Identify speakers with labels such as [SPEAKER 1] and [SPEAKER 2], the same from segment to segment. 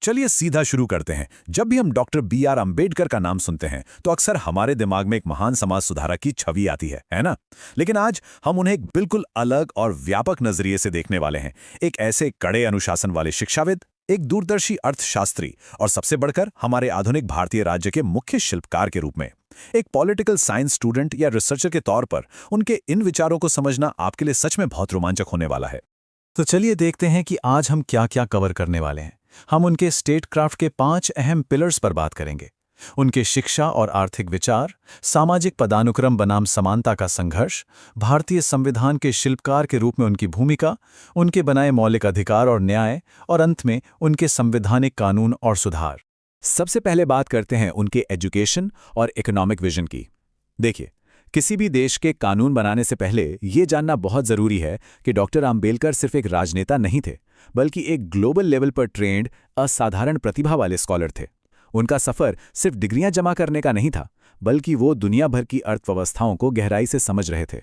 [SPEAKER 1] चलिए सीधा शुरू करते हैं। जब भी हम डॉक्टर बी.आर. अंबेडकर का नाम सुनते हैं तो अक्सर हमारे दिमाग में एक महान समाज सुधारक की छवि आती है ना? लेकिन आज हम उन्हें एक बिल्कुल अलग और व्यापक नजरिए से देखने वाले हैं। एक ऐसे कड़े अनुशासन वाले शिक्षाविद, एक दूरदर्शी अर्थशास्त्री और सबसे बढ़कर हमारे आधुनिक भारतीय राज्य के मुख्य शिल्पकार के रूप में। एक पॉलिटिकल साइंस स्टूडेंट या रिसर्चर के तौर पर उनके इन विचारों को समझना आपके लिए सच में बहुत रोमांचक होने वाला है।
[SPEAKER 2] तो चलिए देखते हैं कि आज हम क्या क्या कवर करने वाले हैं। हम उनके स्टेटक्राफ्ट के 5 अहम पिलर्स पर बात करेंगे। उनके शिक्षा और आर्थिक विचार, सामाजिक पदानुक्रम बनाम समानता का संघर्ष, भारतीय संविधान के शिल्पकार के रूप में उनकी भूमिका, उनके बनाए मौलिक अधिकार और न्याय, और अंत में उनके संवैधानिक कानून और सुधार।
[SPEAKER 1] सबसे पहले बात करते हैं उनके एजुकेशन और इकोनॉमिक विजन की। देखिए, किसी भी देश के कानून बनाने से पहले ये जानना बहुत ज़रूरी है कि डॉक्टर अंबेडकर सिर्फ एक राजनेता नहीं थे, बल्कि एक ग्लोबल लेवल पर ट्रेंड, असाधारण प्रतिभा वाले स्कॉलर थे। उनका सफ़र सिर्फ डिग्रियां जमा करने का नहीं था, बल्कि वो दुनिया भर की अर्थव्यवस्थाओं को गहराई से समझ रहे थे।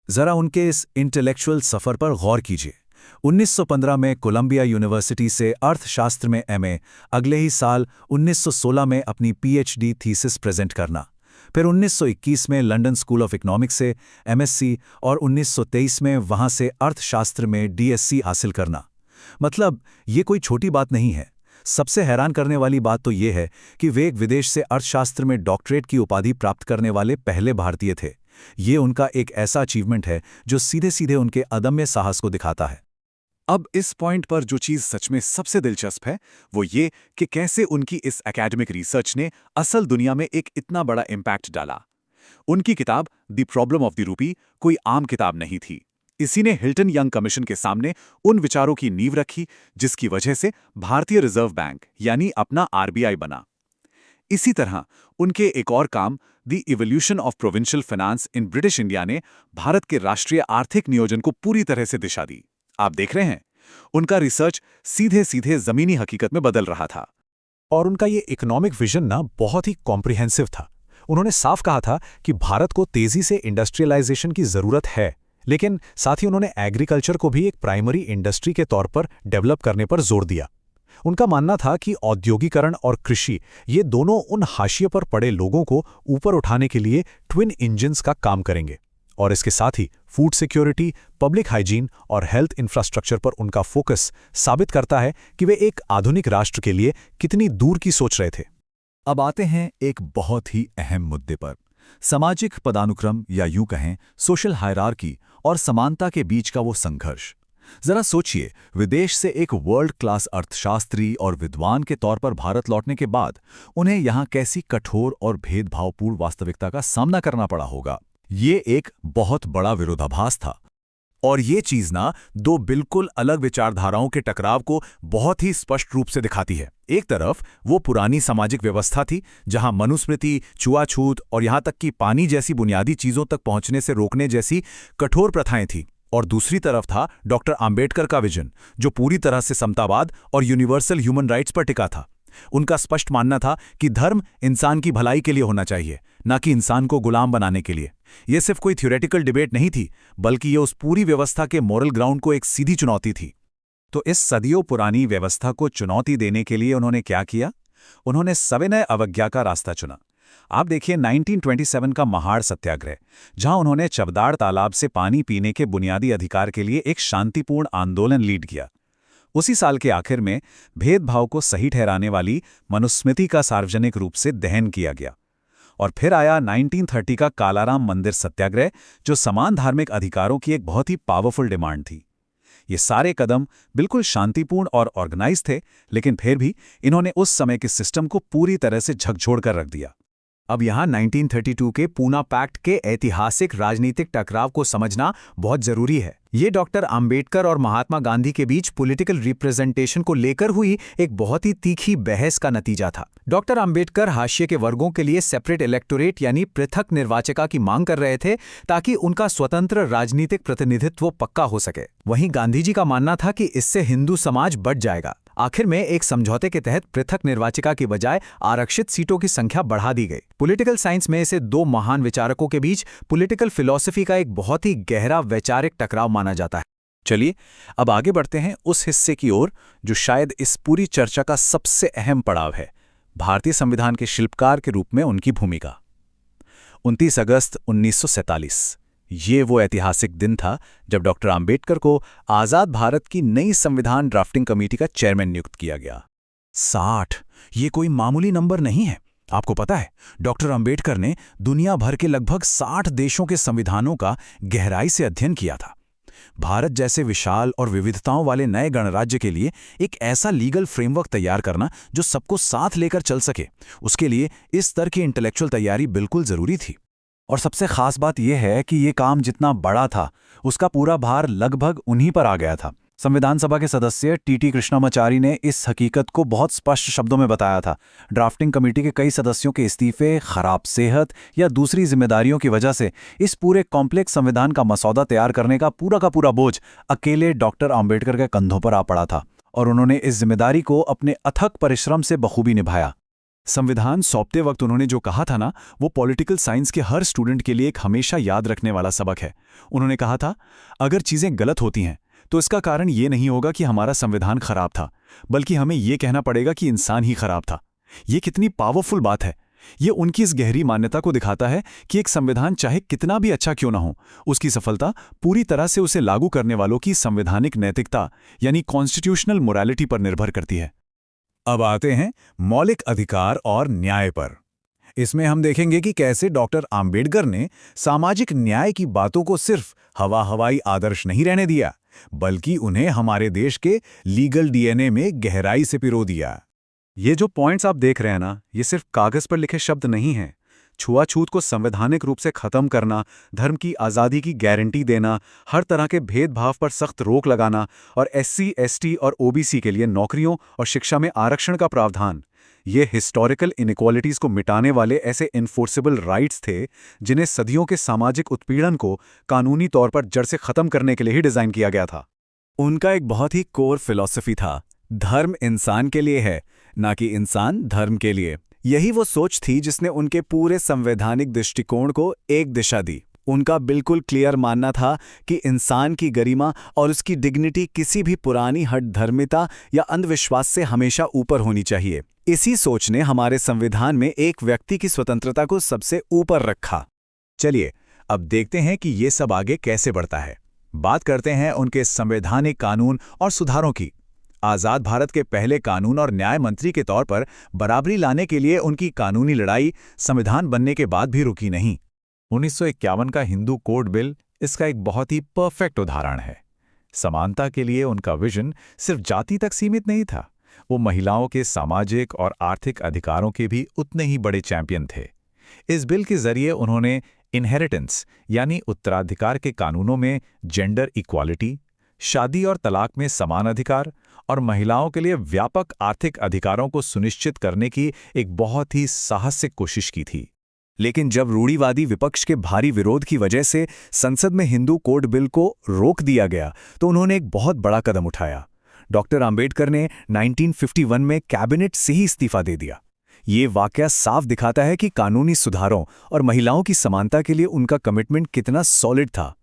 [SPEAKER 2] ज़रा उनके इस इंटेलेक्चुअल सफ़र पर गौर कीजिए। 1915 में कोलंबिया यूनिवर्सिटी से अर्थशास्त्र में एमए, अगले ही साल 1916 में अपनी पीएचडी थीसिस प्रेजेंट करना, फिर 1921 में लंदन स्कूल ऑफ इकोनॉमिक्स से एमएससी और 1923 में वहां से अर्थशास्त्र में डीएससी हासिल करना। मतलब ये कोई छोटी बात नहीं है। सबसे हैरान करने वाली बात तो ये है कि वे एक विदेश से अर्थशास्त्र में डॉक्टरेट की उपाधि प्राप्त करने वाले पहले भारतीय थे। ये उनका एक ऐसा अचीवमेंट है जो सीधे सीधे उनके अदम्य साहस को दिखाता है।
[SPEAKER 1] अब इस पॉइंट पर जो चीज़ सच में सबसे दिलचस्प है वो ये कि कैसे उनकी इस एकेडमिक रिसर्च ने असल दुनिया में एक इतना बड़ा इम्पैक्ट डाला। उनकी किताब the problem of the rupee कोई आम किताब नहीं थी। इसी ने हिल्टन यंग कमीशन के सामने उन विचारों की नींव रखी जिसकी वजह से भारतीय रिजर्व बैंक यानी अपना आरबीआई बना। इसी तरह उनके एक और काम the evolution of provincial finance in British India ने भारत के राष्ट्रीय आर्थिक नियोजन को पूरी तरह से दिशा दी। आप देख रहे हैं, उनका रिसर्च सीधे सीधे जमीनी हकीकत में बदल रहा था।
[SPEAKER 2] और उनका ये इकोनॉमिक विजन ना बहुत ही कॉम्प्रिहेंसिव था। उन्होंने साफ कहा था कि भारत को तेजी से इंडस्ट्रियलाइजेशन की जरूरत है, लेकिन साथ ही उन्होंने एग्रीकल्चर को भी एक प्राइमरी इंडस्ट्री के तौर पर डेवलप करने पर जोर दिया। उनका मानना था कि औद्योगिकरण और कृषि ये दोनों उन हाशिए पर पड़े लोगों को ऊपर उठाने के लिए ट्विन इंजन्स का काम करेंगे। और इसके साथ ही फूड सिक्योरिटी, पब्लिक हाइजीन और हेल्थ इंफ्रास्ट्रक्चर पर उनका फोकस साबित करता है कि वे एक आधुनिक राष्ट्र के लिए कितनी दूर की सोच रहे थे।
[SPEAKER 1] अब आते हैं एक बहुत ही अहम मुद्दे पर, सामाजिक पदानुक्रम या यूं कहें सोशल हायरार्की और समानता के बीच का वो संघर्ष। जरा सोचिए, विदेश से एक वर्ल्ड क्लास अर्थशास्त्री और विद्वान के तौर पर भारत लौटने के बाद उन्हें यहाँ कैसी कठोर और भेदभावपूर्ण वास्तविकता का सामना करना पड़ा होगा। ये एक बहुत बड़ा विरोधाभास था। और ये चीज ना दो बिल्कुल अलग विचारधाराओं के टकराव को बहुत ही स्पष्ट रूप से दिखाती है। एक तरफ वो पुरानी सामाजिक व्यवस्था थी जहां मनुस्मृति, छुआछूत और यहां तक कि पानी जैसी बुनियादी चीजों तक पहुंचने से रोकने जैसी कठोर प्रथाएं थी, और दूसरी तरफ था डॉक्टर अंबेडकर का विजन जो पूरी तरह से समतावाद और यूनिवर्सल ह्यूमन राइट्स पर टिका था। उनका स्पष्ट मानना था कि धर्म इंसान की भलाई के लिए होना चाहिए, न कि इंसान को गुलाम बनाने के लिए। यह सिर्फ कोई थ्योरेटिकल डिबेट नहीं थी, बल्कि यह उस पूरी व्यवस्था के मोरल ग्राउंड को एक सीधी चुनौती थी। तो इस सदियों पुरानी व्यवस्था को चुनौती देने के लिए उन्होंने क्या किया? उन्होंने सविनय अवज्ञा का रास्ता चुना। आप देखिए 1927 का महाड़ सत्याग्रह, जहां उन्होंने चवदार तालाब से पानी पीने के बुनियादी अधिकार के लिए एक शांतिपूर्ण आंदोलन लीड किया। उसी साल के आखिर में भेदभाव को सही ठहराने वाली मनुस्मृति का सार्वजनिक रूप से दहन किया गया। और फिर आया 1930 का कालाराम मंदिर सत्याग्रह, जो समान धार्मिक अधिकारों की एक बहुत ही पावरफुल डिमांड थी। ये सारे कदम बिल्कुल शांतिपूर्ण और ऑर्गेनाइज थे, लेकिन फिर भी इन्होंने उस समय के सिस्टम को पूरी तरह से झकझोर कर रख दिया।
[SPEAKER 2] अब यहाँ 1932 के पूना पैक्ट के ऐतिहासिक राजनीतिक टकराव को समझना बहुत जरूरी है। ये डॉक्टर अंबेडकर और महात्मा गांधी के बीच पॉलिटिकल रिप्रेजेंटेशन को लेकर हुई एक बहुत ही तीखी बहस का नतीजा था। डॉक्टर अंबेडकर हाशिए के वर्गों के लिए सेपरेट इलेक्टोरेट यानी पृथक निर्वाचिका की मांग कर रहे थे ताकि उनका स्वतंत्र राजनीतिक प्रतिनिधित्व पक्का हो सके। वहीं गांधी जी का मानना था कि इससे हिंदू समाज बढ़ जाएगा। आखिर में एक समझौते के तहत पृथक निर्वाचिका की बजाय आरक्षित सीटों की संख्या बढ़ा दी गई। पॉलिटिकल साइंस में इसे दो महान विचारकों के बीच पॉलिटिकल फिलॉसफी का एक बहुत ही गहरा वैचारिक टकराव माना जाता है। चलिए अब आगे बढ़ते हैं उस हिस्से की ओर जो शायद इस पूरी चर्चा का सबसे अहम पड़ाव है, भारतीय संविधान के शिल्पकार के रूप में उनकी भूमिका। 29 अगस्त 1947 ये वो ऐतिहासिक दिन था जब डॉक्टर आम्बेडकर को आज़ाद भारत की नई संविधान ड्राफ्टिंग कमेटी का चेयरमैन नियुक्त किया गया। 60 ये कोई मामूली नंबर नहीं है। आपको पता है, डॉक्टर आम्बेडकर ने दुनिया भर के लगभग 60 देशों के संविधानों का गहराई से अध्ययन किया था। भारत जैसे विशाल और विविधताओं वाले नए गणराज्य के लिए एक ऐसा लीगल फ्रेमवर्क तैयार करना जो सबको साथ लेकर चल सके, उसके लिए इस स्तर की इंटेलेक्चुअल तैयारी बिल्कुल जरूरी थी। और सबसे खास बात यह है कि ये काम जितना बड़ा था, उसका पूरा भार लगभग उन्हीं पर आ गया था। संविधान सभा के सदस्य टी कृष्णामाचारी ने इस हकीकत को बहुत स्पष्ट शब्दों में बताया था। ड्राफ्टिंग कमेटी के कई सदस्यों के इस्तीफे, खराब सेहत या दूसरी जिम्मेदारियों की वजह से इस पूरे कॉम्प्लेक्स संविधान का मसौदा तैयार करने का पूरा बोझ अकेले डॉक्टर आम्बेडकर के कंधों पर आ पड़ा था, और उन्होंने इस जिम्मेदारी को अपने अथक परिश्रम से बखूबी निभाया। संविधान सौंपते वक्त उन्होंने जो कहा था ना, वो पॉलिटिकल साइंस के हर स्टूडेंट के लिए एक हमेशा याद रखने वाला सबक है। उन्होंने कहा था, अगर चीजें गलत होती हैं तो इसका कारण ये नहीं होगा कि हमारा संविधान खराब था, बल्कि हमें ये कहना पड़ेगा कि इंसान ही खराब था। ये कितनी पावरफुल बात है। ये उनकी इस गहरी मान्यता को दिखाता है कि एक संविधान चाहे कितना भी अच्छा क्यों ना हो, उसकी सफलता पूरी तरह से उसे लागू करने वालों की संवैधानिक नैतिकता यानी कॉन्स्टिट्यूशनल मोरालिटी पर निर्भर करती है। अब आते हैं मौलिक अधिकार और न्याय पर। इसमें हम देखेंगे कि कैसे डॉक्टर आम्बेडकर ने सामाजिक न्याय की बातों को सिर्फ हवाई आदर्श नहीं रहने दिया, बल्कि उन्हें हमारे देश के लीगल डीएनए में गहराई से पिरो दिया। ये जो पॉइंट्स आप देख रहे हैं ना, ये सिर्फ कागज पर लिखे शब्द नहीं हैं। छुआछूत को संवैधानिक रूप से खत्म करना, धर्म की आज़ादी की गारंटी देना, हर तरह के भेदभाव पर सख्त रोक लगाना और SC, ST और OBC के लिए नौकरियों और शिक्षा में आरक्षण का प्रावधान, ये हिस्टोरिकल इनइक्वालिटीज़ को मिटाने वाले ऐसे इन्फोर्सेबल राइट्स थे जिन्हें सदियों के सामाजिक उत्पीड़न को कानूनी तौर पर जड़ से खत्म करने के लिए ही डिज़ाइन किया गया था। उनका एक बहुत ही कोर फिलॉसफी था, धर्म इंसान के लिए है, ना कि इंसान धर्म के लिए। यही वो सोच थी जिसने उनके पूरे संवैधानिक दृष्टिकोण को एक दिशा दी। उनका बिल्कुल क्लियर मानना था कि इंसान की गरिमा और उसकी डिग्निटी किसी भी पुरानी हठ धर्मिता या अंधविश्वास से हमेशा ऊपर होनी चाहिए। इसी सोच ने हमारे संविधान में एक व्यक्ति की स्वतंत्रता को सबसे ऊपर रखा। चलिए अब देखते हैं कि ये सब आगे कैसे बढ़ता है। बात करते हैं उनके संवैधानिक कानून और सुधारों की। आज़ाद भारत के पहले कानून और न्याय मंत्री के तौर पर बराबरी लाने के लिए उनकी कानूनी लड़ाई संविधान बनने के बाद भी रुकी नहीं। 1951 का हिंदू कोड बिल इसका एक बहुत ही परफेक्ट उदाहरण है। समानता के लिए उनका विजन सिर्फ जाति तक सीमित नहीं था, वो महिलाओं के सामाजिक और आर्थिक अधिकारों के भी उतने ही बड़े चैंपियन थे। इस बिल के जरिए उन्होंने इनहेरिटेंस यानी उत्तराधिकार के कानूनों में जेंडर इक्वालिटी, शादी और तलाक में समान अधिकार और महिलाओं के लिए व्यापक आर्थिक अधिकारों को सुनिश्चित करने की एक बहुत ही साहसिक कोशिश की थी। लेकिन जब रूढ़िवादी विपक्ष के भारी विरोध की वजह से संसद में हिंदू कोड बिल को रोक दिया गया, तो उन्होंने एक बहुत बड़ा कदम उठाया। डॉक्टर आम्बेडकर ने 1951 में कैबिनेट से ही इस्तीफा दे दिया। ये वाकया साफ दिखाता है कि कानूनी सुधारों और महिलाओं की समानता के लिए उनका कमिटमेंट कितना सॉलिड था।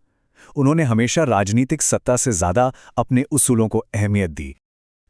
[SPEAKER 2] उन्होंने हमेशा राजनीतिक सत्ता से ज्यादा अपने उसूलों को अहमियत दी।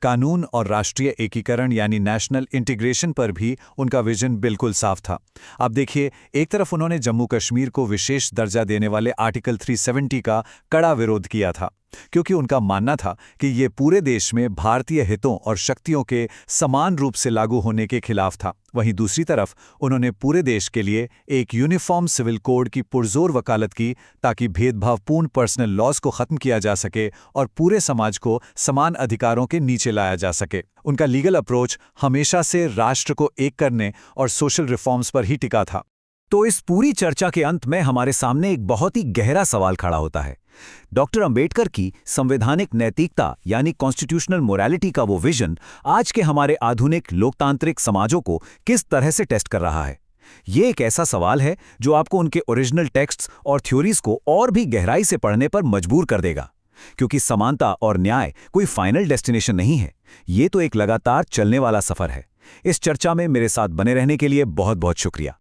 [SPEAKER 2] कानून और राष्ट्रीय एकीकरण यानी नेशनल इंटीग्रेशन पर भी उनका विजन बिल्कुल साफ था। अब देखिए, एक तरफ उन्होंने जम्मू कश्मीर को विशेष दर्जा देने वाले आर्टिकल 370 का कड़ा विरोध किया था, क्योंकि उनका मानना था कि ये पूरे देश में भारतीय हितों और शक्तियों के समान रूप से लागू होने के खिलाफ था। वहीं दूसरी तरफ उन्होंने पूरे देश के लिए एक यूनिफॉर्म सिविल कोड की पुरजोर वकालत की, ताकि भेदभावपूर्ण पर्सनल लॉज को खत्म किया जा सके और पूरे समाज को समान अधिकारों के नीचे लाया जा सके। उनका लीगल अप्रोच हमेशा से राष्ट्र को एक करने और सोशल रिफॉर्म्स पर ही टिका था। तो इस पूरी चर्चा के अंत में हमारे सामने एक बहुत ही गहरा सवाल खड़ा होता है। डॉक्टर अंबेडकर की संवैधानिक नैतिकता यानी कॉन्स्टिट्यूशनल मोरालिटी का वो विजन आज के हमारे आधुनिक लोकतांत्रिक समाजों को किस तरह से टेस्ट कर रहा है? ये एक ऐसा सवाल है जो आपको उनके ओरिजिनल टेक्स्ट्स और थ्योरीज को और भी गहराई से पढ़ने पर मजबूर कर देगा, क्योंकि समानता और न्याय कोई फाइनल डेस्टिनेशन नहीं है। ये तो एक लगातार चलने वाला सफर है। इस चर्चा में मेरे साथ बने रहने के लिए बहुत बहुत शुक्रिया।